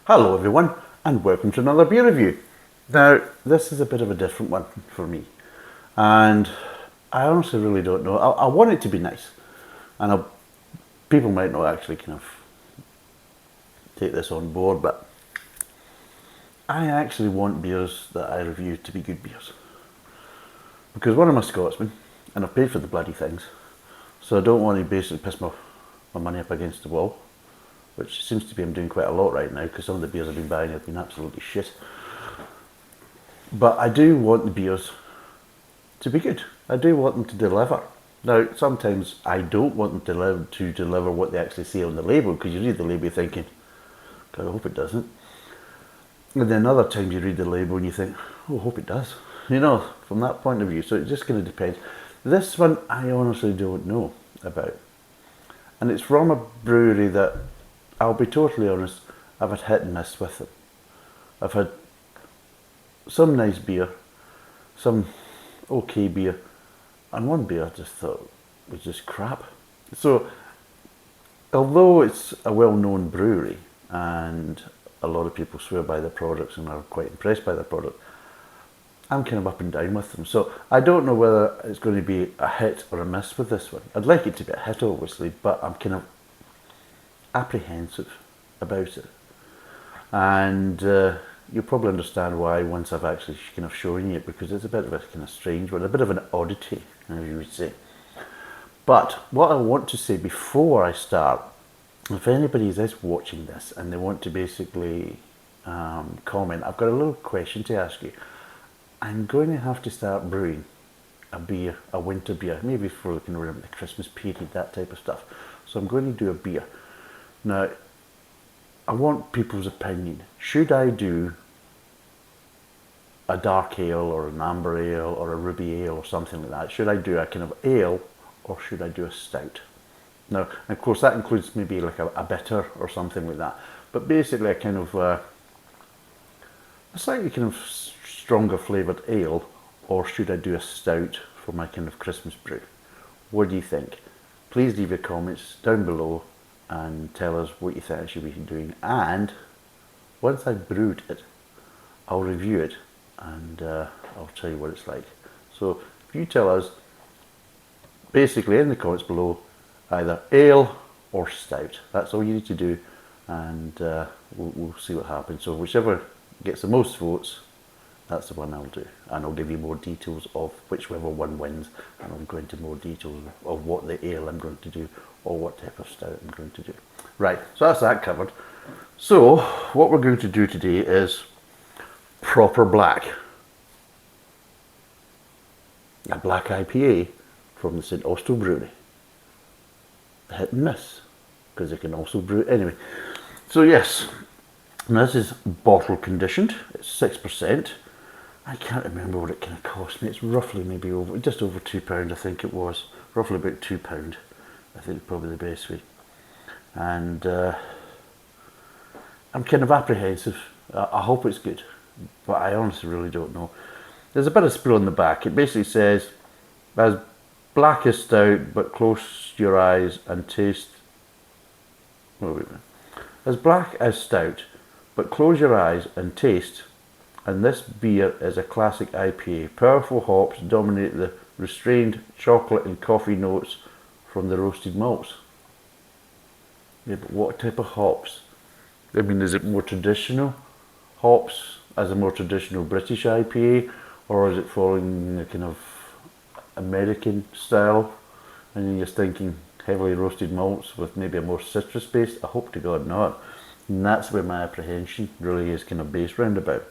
Hello everyone, and welcome to another beer review. Now, this is a bit of a different one for me, and I honestly really don't know. I want it to be nice, and people might not actually kind of take this on board, but I actually want beers that I review to be good beers. Because one, I'm a Scotsman, and I've paid for the bloody things, so I don't want to basically piss my money up against the wall, which seems to be I'm doing quite a lot right now because some of the beers I've been buying have been absolutely shit. But I do want the beers to be good. I do want them to deliver. Now, sometimes I don't want them to deliver what they actually say on the label, because you read the label thinking, God, I hope it doesn't. And then other times you read the label and you think, oh, I hope it does. You know, from that point of view. So it just kind of depends. This one I honestly don't know about. And it's from a brewery that, I'll be totally honest, I've had hit and miss with them. I've had some nice beer, some okay beer, and one beer I just thought was just crap. So, although it's a well-known brewery and a lot of people swear by their products and are quite impressed by their product, I'm kind of up and down with them. So I don't know whether it's going to be a hit or a miss with this one. I'd like it to be a hit, obviously, but I'm kind of apprehensive about it, and you'll probably understand why once I've actually kind of shown you it, because it's a bit of a kind of strange one, a bit of an oddity, as you would say. But what I want to say before I start, if anybody is watching this and they want to basically comment, I've got a little question to ask you. I'm going to have to start brewing a beer, a winter beer, maybe for looking around the Christmas period, that type of stuff. So I'm going to do a beer. Now, I want people's opinion. Should I do a dark ale or an amber ale or a ruby ale or something like that? Should I do a kind of ale or should I do a stout? Now, of course, that includes maybe like a bitter or something like that. But basically a kind of, a slightly kind of stronger flavoured ale, or should I do a stout for my kind of Christmas brew? What do you think? Please leave your comments down below and tell us what you think I should be doing, and once I've brewed it I'll review it and I'll tell you what it's like. So if you tell us basically in the comments below either ale or stout, that's all you need to do, and we'll see what happens. So whichever gets the most votes, that's the one I'll do, and I'll give you more details of whichever one wins, and I'll go into more details of what the ale I'm going to do or what type of stout I'm going to do. Right, so that's that covered. So what we're going to do today is proper black. A Black IPA from the St Austell brewery. Hit and miss, because they can also brew it anyway. So yes, this is bottle conditioned, it's 6%. I can't remember what it kind of cost me. It's roughly maybe just over £2, I think it was. Roughly about £2, I think probably the best way. And I'm kind of apprehensive. I hope it's good, but I honestly really don't know. There's a bit of spill on the back. It basically says, as black as stout, but close your eyes and taste. Oh, wait a minute. As black as stout, but close your eyes and taste. And this beer is a classic IPA. Powerful hops dominate the restrained chocolate and coffee notes from the roasted malts. Yeah, but what type of hops? I mean, is it more traditional hops as a more traditional British IPA, or is it following the kind of American style? And then you're thinking heavily roasted malts with maybe a more citrus base? I hope to God not. And that's where my apprehension really is kind of based round about.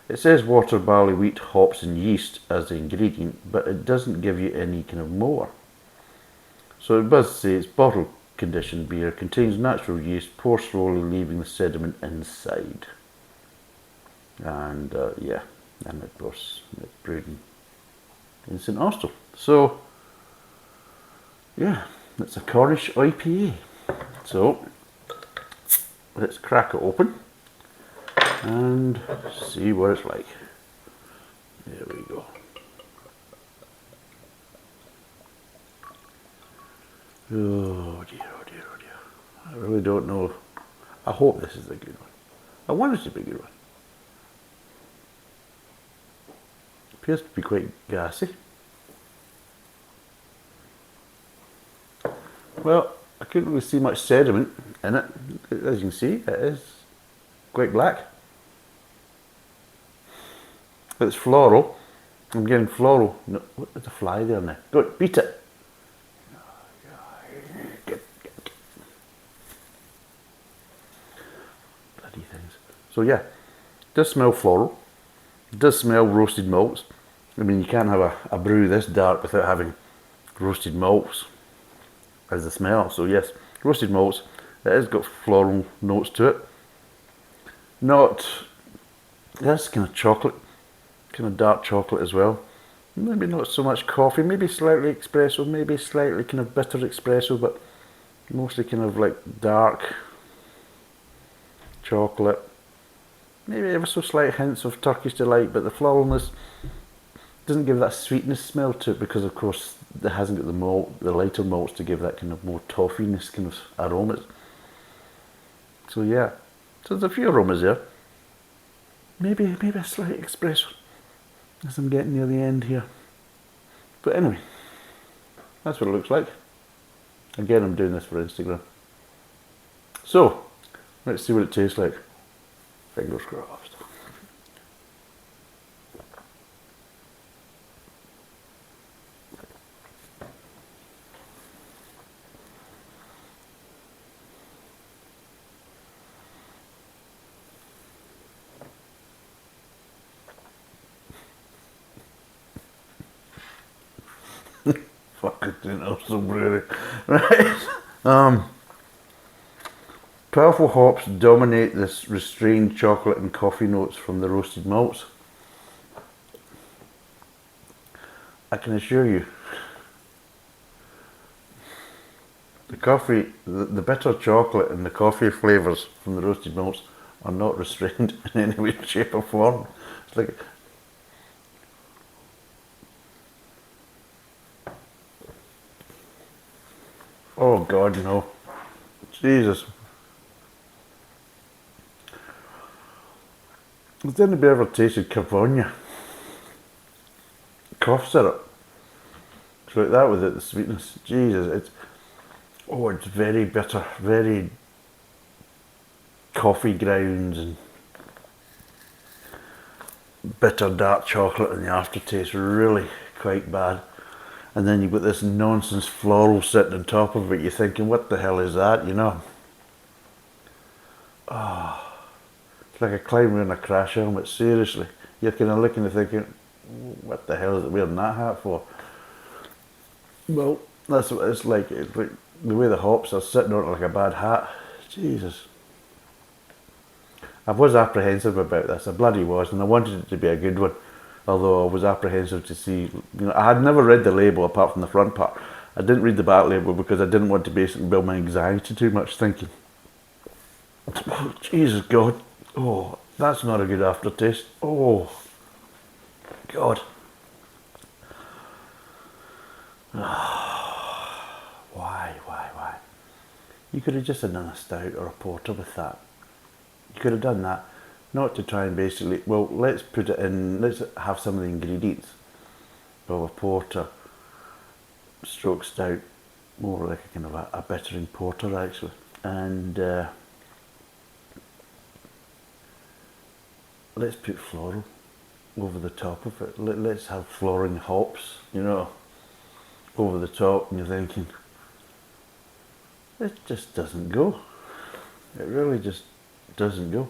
It says water, barley, wheat, hops and yeast as the ingredient, but it doesn't give you any kind of more. So it does say it's bottle conditioned beer, contains natural yeast, pour slowly leaving the sediment inside. And yeah, and of course it's brewed in St Austell. So yeah, it's a Cornish IPA. So let's crack it open and see what it's like. There we go. Oh dear, oh dear, oh dear. I really don't know. I hope this is a good one. I want it to be a good one. Appears to be quite gassy. Well, I couldn't really see much sediment in it. As you can see, it is quite black. It's floral. I'm getting floral. No, there's a fly there now. Go, beat it. Bloody things. So yeah, it does smell floral. It does smell roasted malts. I mean, you can't have a brew this dark without having roasted malts as the smell. So yes, roasted malts. It has got floral notes to it. Not, that's kind of chocolate, kind of dark chocolate as well. Maybe not so much coffee, maybe slightly espresso, maybe slightly kind of bitter espresso, but mostly kind of like dark chocolate. Maybe ever so slight hints of Turkish delight, but the floralness doesn't give that sweetness smell to it because, of course, it hasn't got the malt, the lighter malts to give that kind of more toffeeness kind of aromas. So yeah, so there's a few aromas there. Maybe a slight espresso as I'm getting near the end here. But anyway, that's what it looks like. Again, I'm doing this for Instagram. So, let's see what it tastes like. Fingers crossed. Fucking Austell brewery. Right. Powerful hops dominate this restrained chocolate and coffee notes from the roasted malts. I can assure you, the coffee, the bitter chocolate and the coffee flavours from the roasted malts are not restrained in any way, shape or form. It's like, oh God, no. Jesus. Has anybody ever tasted Cavonia? Cough syrup. It's like that without the sweetness. Jesus, it's very bitter, very coffee grounds and bitter dark chocolate in the aftertaste, really quite bad. And then you've got this nonsense floral sitting on top of it. You're thinking, what the hell is that, you know? Oh, it's like a clown wearing a crash helmet, seriously. You're kind of looking and thinking, what the hell is it wearing that hat for? Well, that's what it's like. It's like the way the hops are sitting on it like a bad hat. Jesus. I was apprehensive about this, I bloody was, and I wanted it to be a good one. Although I was apprehensive to see, I had never read the label apart from the front part. I didn't read the back label because I didn't want to basically build my anxiety too much, thinking, oh, Jesus God, oh, that's not a good aftertaste. Oh, God. Why? You could have just done a stout or a porter with that. You could have done that, not to try and basically, well, let's put it in, let's have some of the ingredients of a porter stroke stout, more like a kind of a bittering porter actually, and let's put floral over the top of it. Let's have flowering hops, over the top, and you're thinking, it just doesn't go. It really just doesn't go.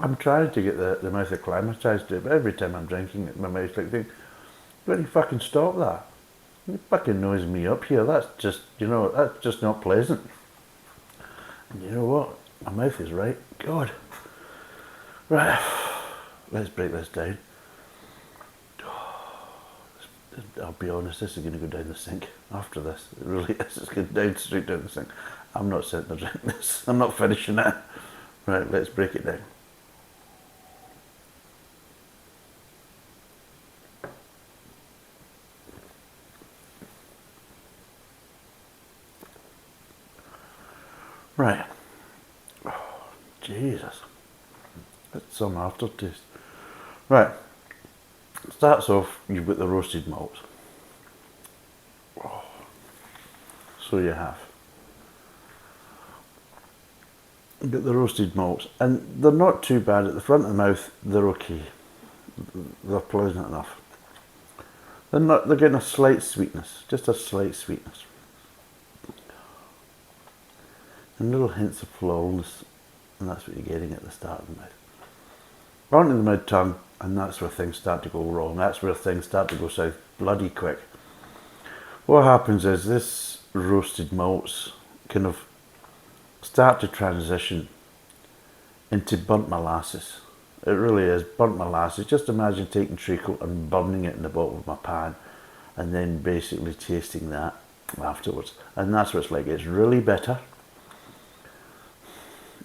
I'm trying to get the mouth acclimatised to it, but every time I'm drinking it, my mouth's like, why don't you fucking stop that? You fucking noise me up here. That's just, that's just not pleasant. And you know what? My mouth is right. God. Right. Let's break this down. I'll be honest, this is going to go down the sink after this. It really is. It's going down straight down the sink. I'm not sitting there drinking this. I'm not finishing it. Right, let's break it down. Right. Oh, Jesus. That's some aftertaste. Right. Starts off, you've got the roasted malts. Oh. So you have. You've got the roasted malts, and they're not too bad at the front of the mouth. They're okay. They're pleasant enough. They're getting a slight sweetness, just a slight sweetness. And little hints of floralness, and that's what you're getting at the start of the mouth. Onto the mid-tongue, and that's where things start to go wrong. That's where things start to go south bloody quick. What happens is this roasted malts kind of start to transition into burnt molasses. It really is burnt molasses. Just imagine taking treacle and burning it in the bottom of my pan, and then basically tasting that afterwards. And that's what it's like. It's really bitter.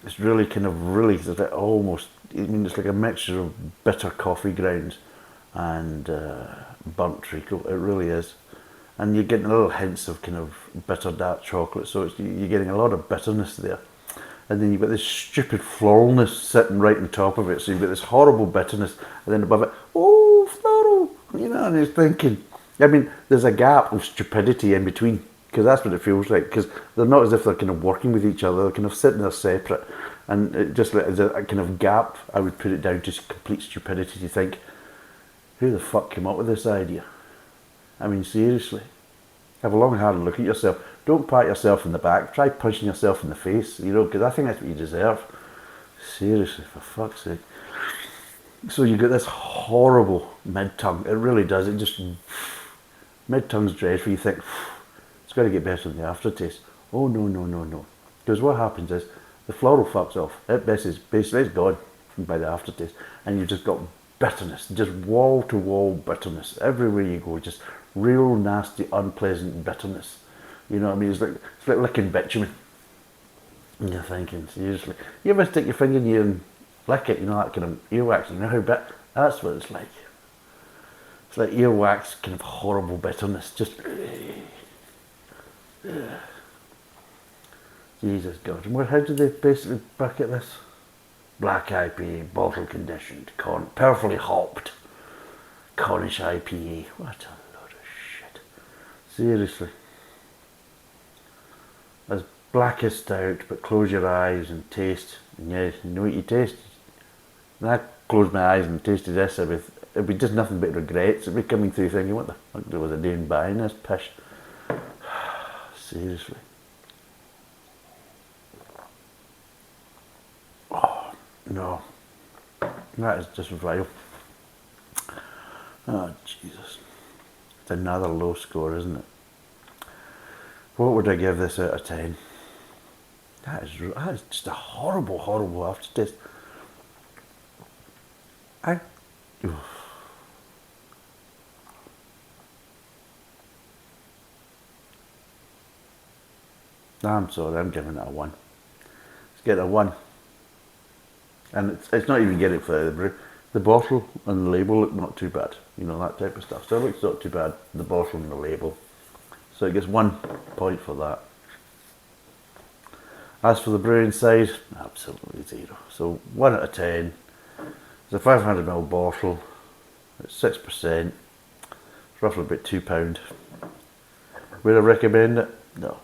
It's really kind of really almost, I mean, it's like a mixture of bitter coffee grounds and burnt treacle. It really is. And you're getting little hints of kind of bitter dark chocolate, so you're getting a lot of bitterness there. And then you've got this stupid floralness sitting right on top of it, so you've got this horrible bitterness, and then above it, oh, floral, you know, and you're thinking, I mean, there's a gap of stupidity in between, because that's what it feels like, because they're not as if they're kind of working with each other, they're kind of sitting there separate, and it just as a kind of gap, I would put it down to complete stupidity to think, who the fuck came up with this idea? I mean, seriously. Have a long hard look at yourself. Don't pat yourself in the back. Try punching yourself in the face, you know, because I think that's what you deserve. Seriously, for fuck's sake. So you get this horrible mid-tongue. It really does. It just... Mid-tongue's dreadful. You think, it's got to get better than the aftertaste. Oh, no, no, no, no. Because what happens is, the floral fucks off. Basically, it's gone by the aftertaste. And you've just got bitterness. Just wall-to-wall bitterness. Everywhere you go, just real nasty, unpleasant bitterness. You know what I mean? It's like licking bitumen. And you're thinking, seriously. You ever stick your finger in here and lick it, you know, that kind of earwax, you know how that's what it's like. It's like earwax, kind of horrible bitterness, just... Jesus God. And how do they basically bucket this? Black IPA, bottle conditioned, perfectly hopped, Cornish IPA. What a load of shit. Seriously. As black as stout, but close your eyes and taste. And yeah, you know what you taste? When I closed my eyes and tasted this, it'd be just nothing but regrets. It'd be coming through thinking, what the fuck was I doing buying this pish? Seriously. Oh, no. That is just vile. Oh, Jesus. It's another low score, isn't it? What would I give this out of 10? That is just a horrible, horrible aftertaste. I'm sorry, I'm giving it a 1. Let's get a 1. And it's not even getting for the brew. The bottle and the label look not too bad. You know, that type of stuff. So it looks not too bad, the bottle and the label. So it gets 1 point for that. As for the brewing side, absolutely 0. So 1 out of 10. It's a 500ml bottle. It's 6%. It's roughly about £2. Would I recommend it? No.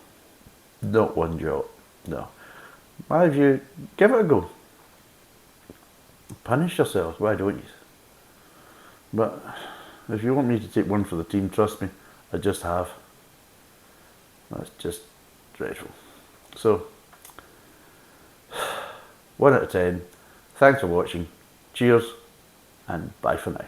Not one jot. No. My view, give it a go. Punish yourselves, why don't you? But if you want me to take one for the team, trust me, I just have. That's just dreadful. So, 1 out of 10. Thanks for watching. Cheers, and bye for now.